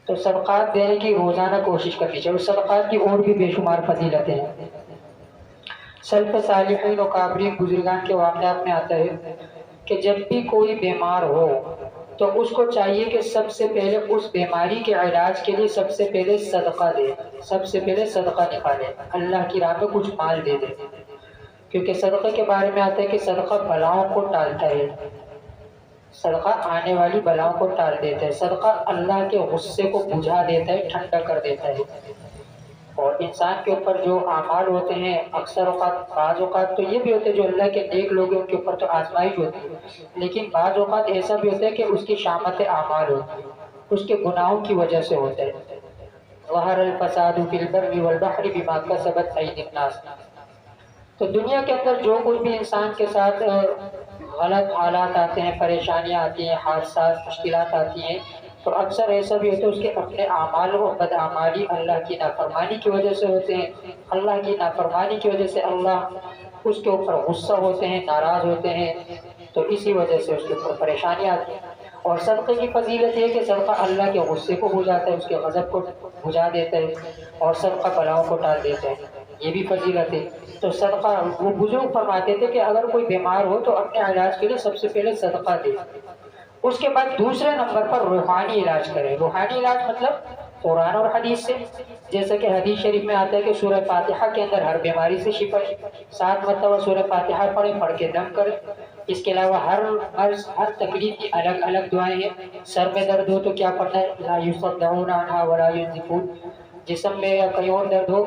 تو صدقات دینے کی روزانہ کوشش کرنی چاہیے. صدقات کی اور بھی بے شمار فضیلتیں ہیں. سلف صالحین و کابرین بزرگان کے واقعات میں آتا ہے کہ جب بھی کوئی بیمار ہو تو اس کو چاہیے کہ سب سے پہلے اس بیماری کے علاج کے لیے سب سے پہلے صدقہ دے، سب سے پہلے صدقہ نکالے، اللہ کی راہ میں کچھ مال دے دے. کیونکہ صدقے کے بارے میں آتا ہے کہ صدقہ بلاؤں کو ٹالتا ہے، صدقہ آنے والی بلاؤں کو ٹال دیتا ہے، صدقہ اللہ کے غصے کو بجھا دیتا ہے، ٹھنڈا کر دیتا ہے. اور انسان کے اوپر جو اعمال ہوتے ہیں اکثر اوقات، بعض اوقات تو یہ بھی ہوتے ہیں جو اللہ کے نیک لوگ ہیں ان کے اوپر تو آزمائش ہوتی ہے، لیکن بعض اوقات ایسا بھی ہوتا ہے کہ اس کی شامت اعمال ہوتی ہے، اس کے گناہوں کی وجہ سے ہوتا ہے. ظہر الفساد فی البر والبحر بما کسبت ایدی الناس. تو دنیا کے اندر جو کوئی بھی انسان کے ساتھ غلط حالات آتے ہیں، پریشانیاں آتی ہیں، حادثات، مشکلات آتی ہیں، تو اکثر ایسا بھی ہوتا ہے اس کے اپنے اعمال و بدعمالی اللہ کی نافرمانی کی وجہ سے ہوتے ہیں. اللہ کی نافرمانی کی وجہ سے اللہ اس کے اوپر غصہ ہوتے ہیں، ناراض ہوتے ہیں، تو اسی وجہ سے اس کے اوپر پریشانی آتی ہے. اور صدقے کی فضیلت یہ کہ صدقہ اللہ کے غصے کو بجھاتا ہے، اس کے غضب کو بجھا دیتا ہے، اور صدقہ بلاؤں کو ٹال دیتا ہے، یہ بھی فضیلت ہے. تو صدقہ، وہ بزرگ فرماتے تھے کہ اگر کوئی بیمار ہو تو اپنے علاج کے لیے سب سے پہلے صدقہ دے، اس کے بعد دوسرے نمبر پر روحانی علاج کرے. روحانی علاج مطلب قرآن اور حدیث سے، جیسا کہ حدیث شریف میں آتا ہے کہ سورہ فاتحہ کے اندر ہر بیماری سے شفا ہے. 7 مرتبہ سورہ فاتحہ پڑھ کے دم کرے. اس کے علاوہ ہر تکلیف کی الگ الگ دعائیں ہیں. سر میں درد ہو تو کیا پڑھنا ہے؟ لا یصدعون عنہا ولا ینزفون. جسم میں یا کہیں اور درد ہو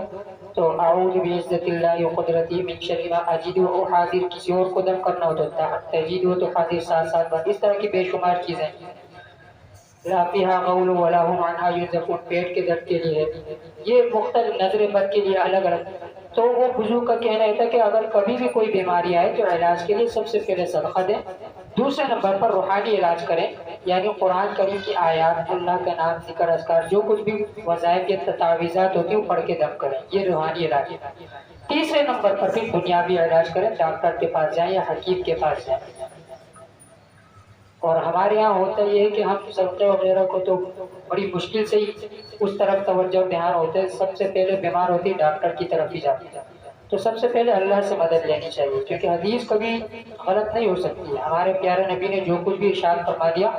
تو اعوذ بعزت اللہ و قدرتی من شر ما اجد و حاضر. کسی اور کو دم کرنا ہو تو تجید ہو تو حاضر ساتھ ساتھ بس. اس طرح کی بے شمار چیزیں. لا فیہا غول ولا هم عنہا ینزفون، پیٹ کے درد کے لیے ہے. یہ مختلف نظر بد کے لیے الگ الگ. تو وہ بزرگ کا کہنا ہے کہ اگر کبھی بھی کوئی بیماری آئے تو علاج کے لیے سب سے پہلے صدقہ دیں، دوسرے نمبر پر روحانی علاج کریں، یعنی قرآن کریم کی آیات، اللہ کا نام، ذکر، اذکار، جو کچھ بھی وظائف یا تعویذات ہوتی ہیں وہ پڑھ کے دم کریں. یہ روحانی علاج ہے. تیسرے نمبر پر پھر دنیاوی علاج کریں، ڈاکٹر کے پاس جائیں یا حکیم کے پاس جائیں. اور ہمارے یہاں ہوتا یہ ہے کہ ہم صدقے وغیرہ کو تو بڑی مشکل سے ہی اس طرف توجہ دھیان ہوتا ہے. سب سے پہلے بیمار ہوتی ڈاکٹر کی طرف ہی جاتی ہے. تو سب سے پہلے اللہ سے مدد لینی چاہیے، کیونکہ حدیث کبھی غلط نہیں ہو سکتی. ہمارے پیارے نبی نے جو کچھ بھی ارشاد فرما دیا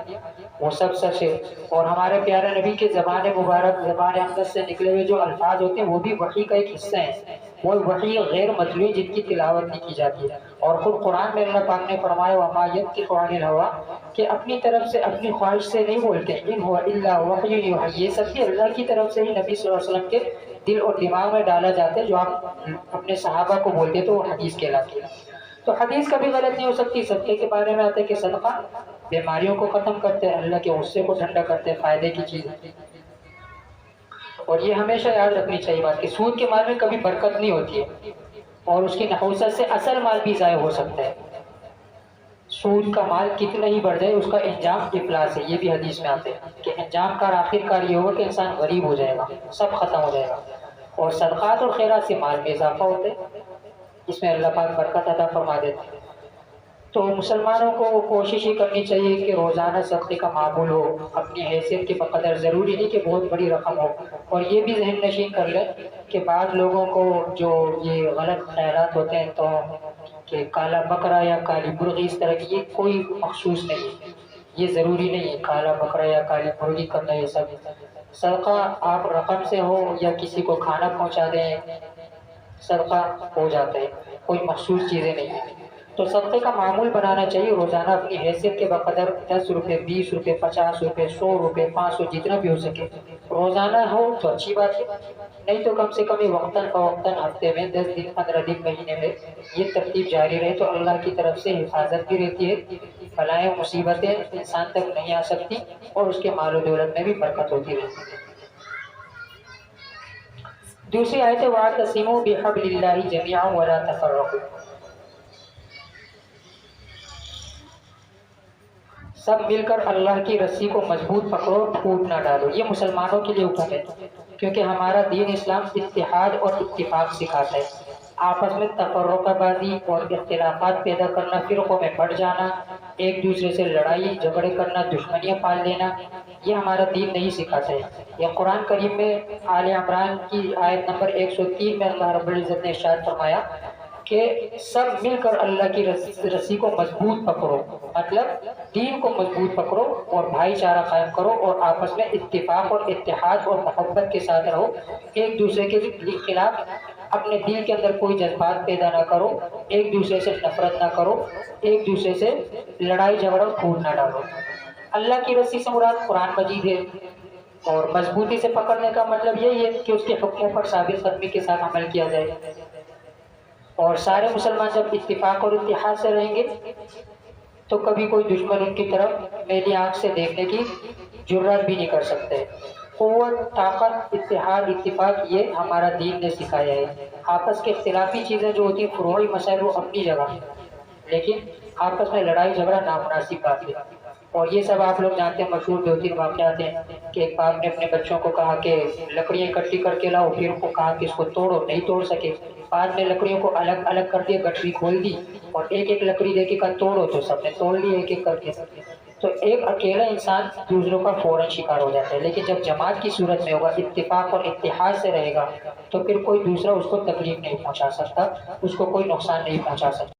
وہ سب سچ ہے. اور ہمارے پیارے نبی کے زبان مبارک، زبان اقدس سے نکلے ہوئے جو الفاظ ہوتے ہیں وہ بھی وحی کا ایک حصہ ہے. وہ وحی غیر مطلوب جن کی تلاوت نہیں کی جاتی ہے. اور خود قرآن میں اللہ پاک نے فرمایا وما ينطق عن الهوى، کہ اپنی طرف سے اپنی خواہش سے نہیں بولتے. ان هو الا وحی یوحی، یہ سب بھی اللہ کی طرف سے ہی نبی صلی اللہ علیہ وسلم کے دل اور دماغ میں ڈالا جاتا ہے. جو آپ اپنے صحابہ کو بولتے تو وہ حدیث کہلاتی ہے. تو حدیث کبھی غلط نہیں ہو سکتی. صدقے کے بارے میں آتا ہے کہ صدقہ بیماریوں کو ختم کرتے ہیں، اللہ کے غصے کو ٹھنڈا کرتے ہیں، فائدے کی چیز ہے. اور یہ ہمیشہ یاد رکھنی چاہیے بات کہ سود کے مال میں کبھی برکت نہیں ہوتی ہے، اور اس کی نحوست سے اصل مال بھی ضائع ہو سکتا ہے. سود کا مال کتنا ہی بڑھ جائے اس کا انجام افلاس ہے. یہ بھی حدیث میں آتے ہیں کہ انجام کا آخر کار یہ ہوگا کہ انسان غریب ہو جائے گا، سب ختم ہو جائے گا. اور صدقات اور خیرات سے مال میں اضافہ ہوتا ہے، اس میں اللہ پاک برکت عطا فرما دیتے ہیں. تو مسلمانوں کو کوشش ہی کرنی چاہیے کہ روزانہ صدقے کا معمول ہو، اپنی حیثیت کے بقدر. ضروری نہیں کہ بہت بڑی رقم ہو. اور یہ بھی ذہن نشین کر لیں کہ بعض لوگوں کو جو یہ غلط خیالات ہوتے ہیں تو کہ کالا بکرا یا کالی مرغی، اس طرح کی یہ کوئی مخصوص نہیں ہے. یہ ضروری نہیں ہے کالا بکرا یا کالی مرغی کرنا. یہ سب صدقہ آپ رقم سے ہو یا کسی کو کھانا پہنچا دیں، صدقہ ہو جاتا ہے. کوئی مخصوص چیزیں نہیں ہیں. تو صدقے کا معمول بنانا چاہیے روزانہ اپنی حیثیت کے بقدر. 10 روپے، 20 روپے، 50 روپے، 100 روپے، 500، جتنا بھی ہو سکے روزانہ ہو تو اچھی بات ہے. نہیں تو کم سے کم وقتاً فوقتاً ہفتے میں 10 دن، 15 دن، مہینے میں یہ ترتیب جاری رہے تو اللہ کی طرف سے حفاظت بھی رہتی ہے. بلائیں مصیبتیں انسان تک نہیں آ سکتی اور اس کے مال و دولت میں بھی برکت ہوتی رہتی ہے. دوسری آیت وَاعْتَصِمُوا بِحَبْلِ اللَّهِ جَمِيعًا وَلَا تَفَرَّقُوا، سب مل کر اللہ کی رسی کو مضبوط پکڑو، پھوٹ نہ ڈالو. یہ مسلمانوں کے لیے حکم ہے، کیونکہ ہمارا دین اسلام اتحاد اور اتفاق سکھاتا ہے. آپس میں تفرقہ بازی اور اختلافات پیدا کرنا، فرقوں میں بٹ جانا، ایک دوسرے سے لڑائی جھگڑے کرنا، دشمنیاں پال لینا، یہ ہمارا دین نہیں سکھاتا ہے۔ یہ قرآن کریم میں آل عمران کی آیت نمبر 103 میں اللہ رب العزت نے ارشاد فرمایا کہ سب مل کر اللہ کی رسی کو مضبوط پکڑو، مطلب دین کو مضبوط پکڑو اور بھائی چارہ قائم کرو اور آپس میں اتفاق اور اتحاد اور محبت کے ساتھ رہو، ایک دوسرے کے خلاف اپنے دل کے اندر کوئی جذبات پیدا نہ کرو، ایک دوسرے سے نفرت نہ کرو، ایک دوسرے سے لڑائی جھگڑا پھوٹ نہ ڈالو۔ اللہ کی رسی سے مراد قرآن مجید ہے، اور مضبوطی سے پکڑنے کا مطلب یہی ہے کہ اس کے حکموں پر ثابت قدمی کے ساتھ عمل کیا جائے، اور سارے مسلمان جب اتفاق اور اتحاد سے رہیں گے تو کبھی کوئی دشمن ان کی طرف میلی آنکھ سے دیکھنے کی جرات بھی نہیں کر سکتے۔ قوت، طاقت، اتحاد، اتفاق یہ ہمارا دین نے سکھایا ہے۔ آپس کے اختلافی چیزیں جو ہوتی ہیں، فروعی مسائل، وہ اپنی جگہ، لیکن آپس میں لڑائی جھگڑا نامناسب بات ہے۔ اور یہ سب آپ لوگ جانتے ہیں، مشہور 2-3 واقعات ہیں کہ ایک باپ نے اپنے بچوں کو کہا کہ لکڑیاں اکٹھی کر کے لاؤ، پھر ان کو کہا کہ اس کو توڑو، نہیں توڑ سکے، بعد میں لکڑیوں کو الگ الگ کر دیا، گٹھری کھول دی اور ایک ایک لکڑی دے کے کہا توڑو، تو سب نے توڑ لی ایک ایک کر کے۔ تو ایک اکیلا انسان دوسروں کا فوراً شکار ہو جاتا ہے، لیکن جب جماعت کی صورت میں ہوگا، اتفاق اور اتحاد سے رہے گا، تو پھر کوئی دوسرا اس کو تکلیف نہیں پہنچا سکتا، اس کو کوئی نقصان نہیں پہنچا سکتا۔